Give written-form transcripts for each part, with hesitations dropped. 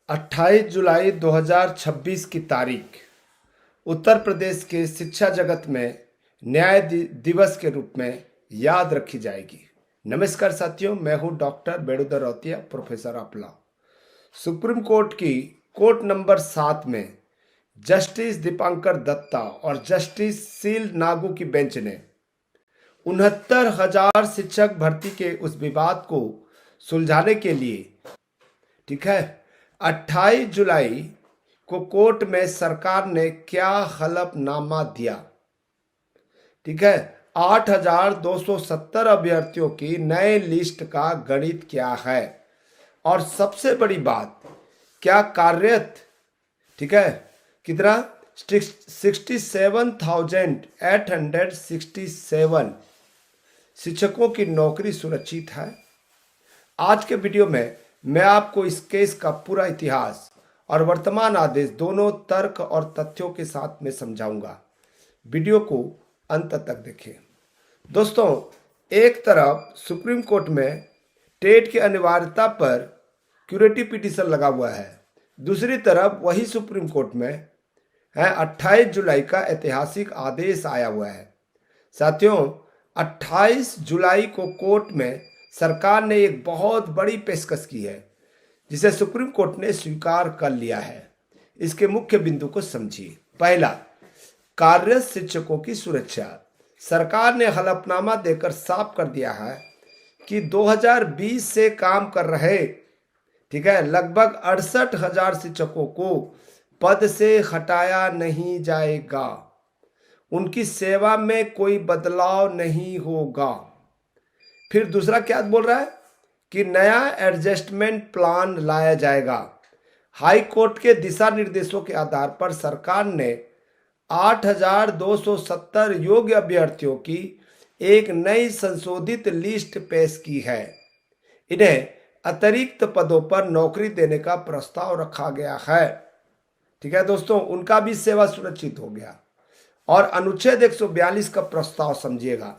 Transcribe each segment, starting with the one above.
28 जुलाई 2026 की तारीख उत्तर प्रदेश के शिक्षा जगत में न्याय दिवस के रूप में याद रखी जाएगी। नमस्कार साथियों, मैं हूं डॉक्टर बेड़ुदर रौतिया, professor of law. Supreme court की कोर्ट नंबर 7 में जस्टिस दीपांकर दत्ता और जस्टिस सील नागू की बेंच ने 69,000 शिक्षक भर्ती के उस विवाद को सुलझाने के लिए, ठीक है, 28 जुलाई को कोर्ट में सरकार ने क्या हलफनामा दिया। ठीक है, 8,270 अभ्यर्थियों की नए लिस्ट का गणित क्या है, और सबसे बड़ी बात, क्या कार्यरत, ठीक है, कितना 67,867 शिक्षकों की नौकरी सुरक्षित है। आज के वीडियो में मैं आपको इस केस का पूरा इतिहास और वर्तमान आदेश दोनों तर्क और तथ्यों के साथ में समझाऊंगा। वीडियो को अंत तक देखें। दोस्तों, एक तरफ सुप्रीम कोर्ट में टेट की अनिवार्यता पर क्यूरेटिव पिटीशन लगा हुआ है, दूसरी तरफ वही सुप्रीम कोर्ट में है 28 जुलाई का ऐतिहासिक आदेश आया हुआ है। साथियों, 28 जुलाई को कोर्ट में सरकार ने एक बहुत बड़ी पेशकश की है, जिसे सुप्रीम कोर्ट ने स्वीकार कर लिया है। इसके मुख्य बिंदु को समझिए। पहला, कार्यरत शिक्षकों की सुरक्षा। सरकार ने हलफनामा देकर साफ कर दिया है कि 2020 से काम कर रहे, ठीक है, लगभग 68,000 शिक्षकों को पद से हटाया नहीं जाएगा। उनकी सेवा में कोई बदलाव नहीं होगा। फिर दूसरा क्या बोल रहा है कि नया एडजस्टमेंट प्लान लाया जाएगा। हाई कोर्ट के दिशा निर्देशों के आधार पर सरकार ने 8,270 योग्य अभ्यर्थियों की एक नई संशोधित लिस्ट पेश की है। इन्हें अतिरिक्त पदों पर नौकरी देने का प्रस्ताव रखा गया है। ठीक है दोस्तों, उनका भी सेवा सुरक्षित हो गया। और अनुच्छेद 142 का प्रस्ताव समझिएगा।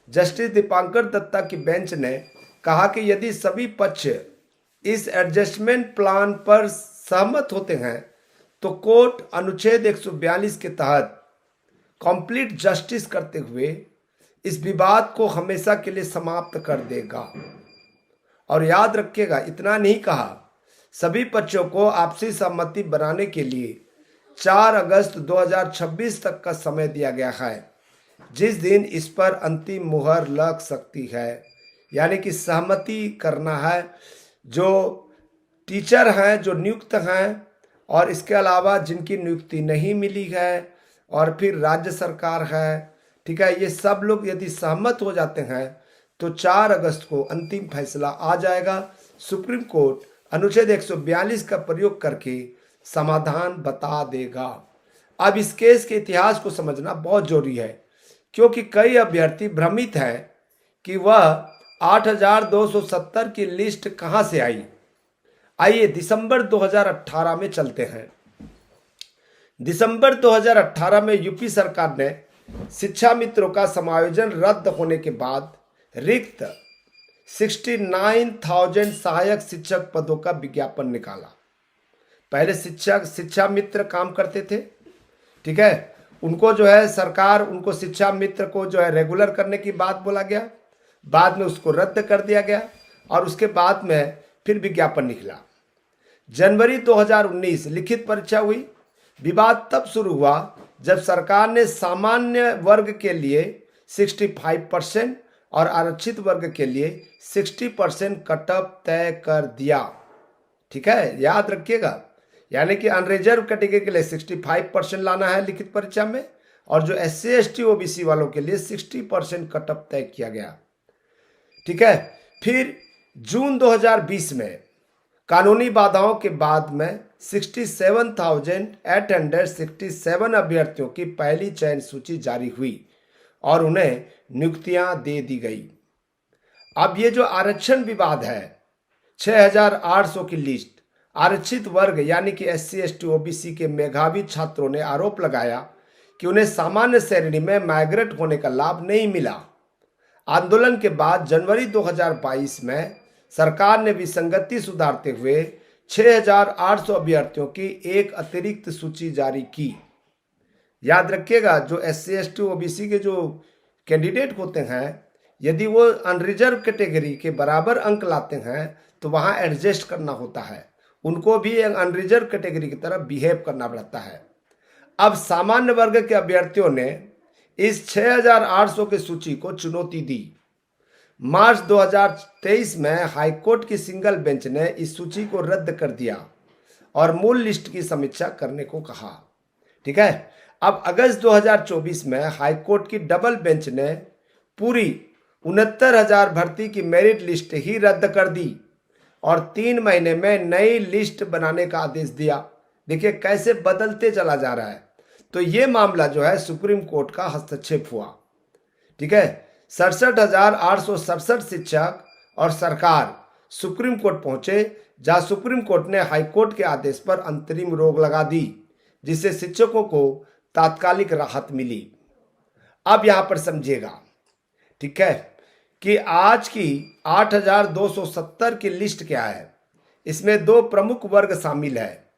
जस्टिस दीपांकर दत्ता की बेंच ने कहा कि यदि सभी पक्ष इस एडजस्टमेंट प्लान पर सहमत होते हैं तो कोर्ट अनुच्छेद 142 के तहत कंप्लीट जस्टिस करते हुए इस विवाद को हमेशा के लिए समाप्त कर देगा। और याद रखिएगा, इतना नहीं कहा, सभी पक्षों को आपसी सहमति बनाने के लिए 4 अगस्त 2026 तक का समय दिया गया है, जिस दिन इस पर अंतिम मुहर लग सकती है। यानी कि सहमति करना है जो टीचर हैं, जो नियुक्त हैं, और इसके अलावा जिनकी नियुक्ति नहीं मिली है, और फिर राज्य सरकार है, ठीक है, ये सब लोग यदि सहमत हो जाते हैं तो 4 अगस्त को अंतिम फैसला आ जाएगा। सुप्रीम कोर्ट अनुच्छेद 142 का प्रयोग करके समाधान बता देगा। अब इस केस के इतिहास को समझना बहुत जरूरी है, क्योंकि कई अभ्यर्थी भ्रमित हैं कि वह 8,270 की लिस्ट कहां से आई। आइए दिसंबर 2018 में चलते हैं। दिसंबर 2018 में यूपी सरकार ने शिक्षा मित्रों का समायोजन रद्द होने के बाद रिक्त 69,000 सहायक शिक्षक पदों का विज्ञापन निकाला। पहले शिक्षा मित्र काम करते थे, ठीक है, उनको जो है सरकार, उनको शिक्षा मित्र को जो है रेगुलर करने की बात बोला गया, बाद में उसको रद्द कर दिया गया, और उसके बाद में फिर विज्ञापन निकला। जनवरी 2019 लिखित परीक्षा हुई। विवाद तब शुरू हुआ जब सरकार ने सामान्य वर्ग के लिए 65% और आरक्षित वर्ग के लिए 60% कटऑफ तय कर दिया। ठीक है, याद रखिएगा, यानी कि अनरिजर्व कैटेगरी के लिए 65% लाना है लिखित परीक्षा में, और जो SC ST OBC वालों के लिए 60% कटऑफ तय किया गया। ठीक है, फिर जून 2020 में कानूनी बाधाओं के बाद में 67,867 अभ्यर्थियों की पहली चयन सूची जारी हुई और उन्हें नियुक्तियां दे दी गई। अब ये जो आरक्षण विवाद है, 6,800 की लिस्ट, आरक्षित वर्ग यानी कि SC ST OBC के मेधावी छात्रों ने आरोप लगाया कि उन्हें सामान्य श्रेणी में माइग्रेट होने का लाभ नहीं मिला। आंदोलन के बाद जनवरी 2022 में सरकार ने विसंगति सुधारते हुए 6,800 अभ्यर्थियों की एक अतिरिक्त सूची जारी की। याद रखिएगा, जो SC ST OBC के जो कैंडिडेट होते हैं, यदि वो अनरिजर्व कैटेगरी के बराबर अंक लाते हैं तो वहां एडजस्ट करना होता है, उनको भी एक अनरिजर्व कैटेगरी की तरह बिहेव करना पड़ता है। अब सामान्य वर्ग के अभ्यर्थियों ने इस 6,800 की सूची को चुनौती दी। मार्च 2023 में हाईकोर्ट की सिंगल बेंच ने इस सूची को रद्द कर दिया और मूल लिस्ट की समीक्षा करने को कहा। ठीक है, अब अगस्त 2024 में हाईकोर्ट की डबल बेंच ने पूरी 69,000 भर्ती की मेरिट लिस्ट ही रद्द कर दी और 3 महीने में नई लिस्ट बनाने का आदेश दिया। देखिए कैसे बदलते चला जा रहा है। तो ये मामला जो है सुप्रीम कोर्ट का हस्तक्षेप हुआ। ठीक है, 67,867 शिक्षक और सरकार सुप्रीम कोर्ट पहुंचे, जहां सुप्रीम कोर्ट ने हाईकोर्ट के आदेश पर अंतरिम रोक लगा दी, जिससे शिक्षकों को तात्कालिक राहत मिली। अब यहां पर समझिएगा, ठीक है, कि आज की 8,270 की लिस्ट क्या है। इसमें दो प्रमुख वर्ग शामिल है।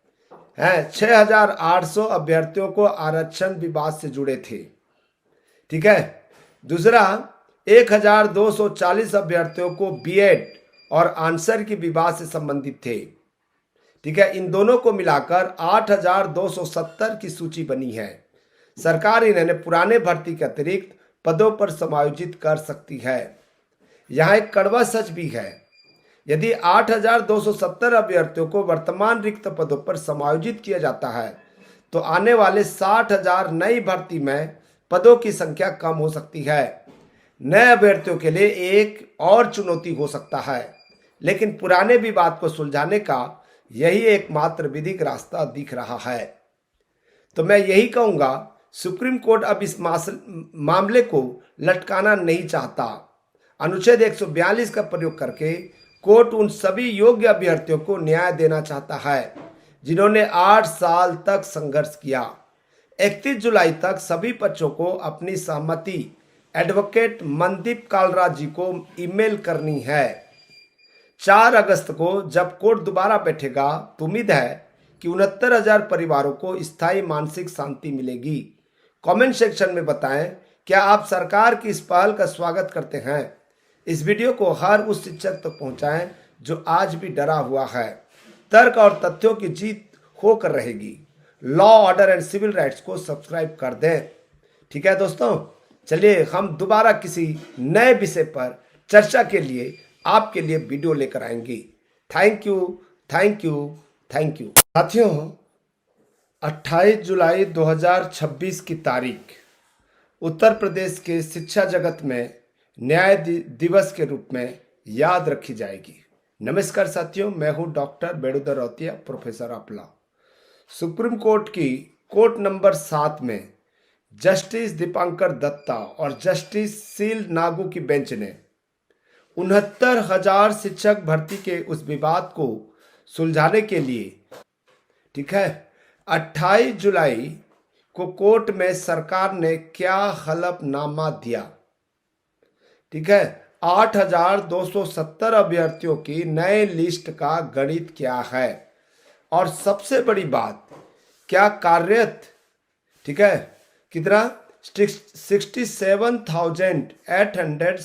6,800 अभ्यर्थियों को आरक्षण विवाद से जुड़े थे। ठीक है, दूसरा 1,240 अभ्यर्थियों को बीएड और आंसर की विवाद से संबंधित थे। ठीक है, इन दोनों को मिलाकर 8,270 की सूची बनी है। सरकार इन्हें पुराने भर्ती के अतिरिक्त पदों पर समायोजित कर सकती है। यहां एक कड़वा सच भी है, यदि 8,270 अभ्यर्थियों को वर्तमान रिक्त पदों पर समायोजित किया जाता है तो आने वाले 60,000 नई भर्ती में पदों की संख्या कम हो सकती है। नए अभ्यर्थियों के लिए एक और चुनौती हो सकता है, लेकिन पुराने विवाद को सुलझाने का यही एकमात्र विधिक रास्ता दिख रहा है। तो मैं यही कहूंगा, सुप्रीम कोर्ट अब इस मामले को लटकाना नहीं चाहता। अनुच्छेद 142 का प्रयोग करके कोर्ट उन सभी योग्य अभ्यर्थियों को न्याय देना चाहता है जिन्होंने 8 साल तक संघर्ष किया। 31 जुलाई तक सभी पक्षों को अपनी सहमति एडवोकेट मनदीप कालराज जी को ईमेल करनी है। 4 अगस्त को जब कोर्ट दोबारा बैठेगा तो उम्मीद है कि 69,000 परिवारों को स्थायी मानसिक शांति मिलेगी। कमेंट सेक्शन में बताएं, क्या आप सरकार की इस पहल का स्वागत करते हैं। इस वीडियो को हर उस शिक्षक तक पहुंचाएं जो आज भी डरा हुआ है। तर्क और तथ्यों की जीत होकर रहेगी। Law, order and civil rights को सब्सक्राइब कर दें। ठीक है दोस्तों, चलिए हम दोबारा किसी नए विषय पर चर्चा के लिए आपके लिए वीडियो लेकर आएंगे। Thank you, thank you, thank you. साथियों, 28 जुलाई 2026 की तारीख उत्तर प्रदेश के शिक्षा जगत में न्याय दिवस के रूप में याद रखी जाएगी। नमस्कार साथियों, मैं हूं डॉक्टर बेड़ुदर रौतिया, professor of law. Supreme court की कोर्ट नंबर 7 में जस्टिस दीपांकर दत्ता और जस्टिस शील नागू की बेंच ने 69,000 शिक्षक भर्ती के उस विवाद को सुलझाने के लिए, ठीक है, 28 जुलाई को कोर्ट में सरकार ने क्या हलफनामा दिया। ठीक है, 8,270 अभ्यर्थियों की नए लिस्ट का गणित क्या है और सबसे बड़ी बात, क्या कार्यरत, ठीक है, कितना 67,800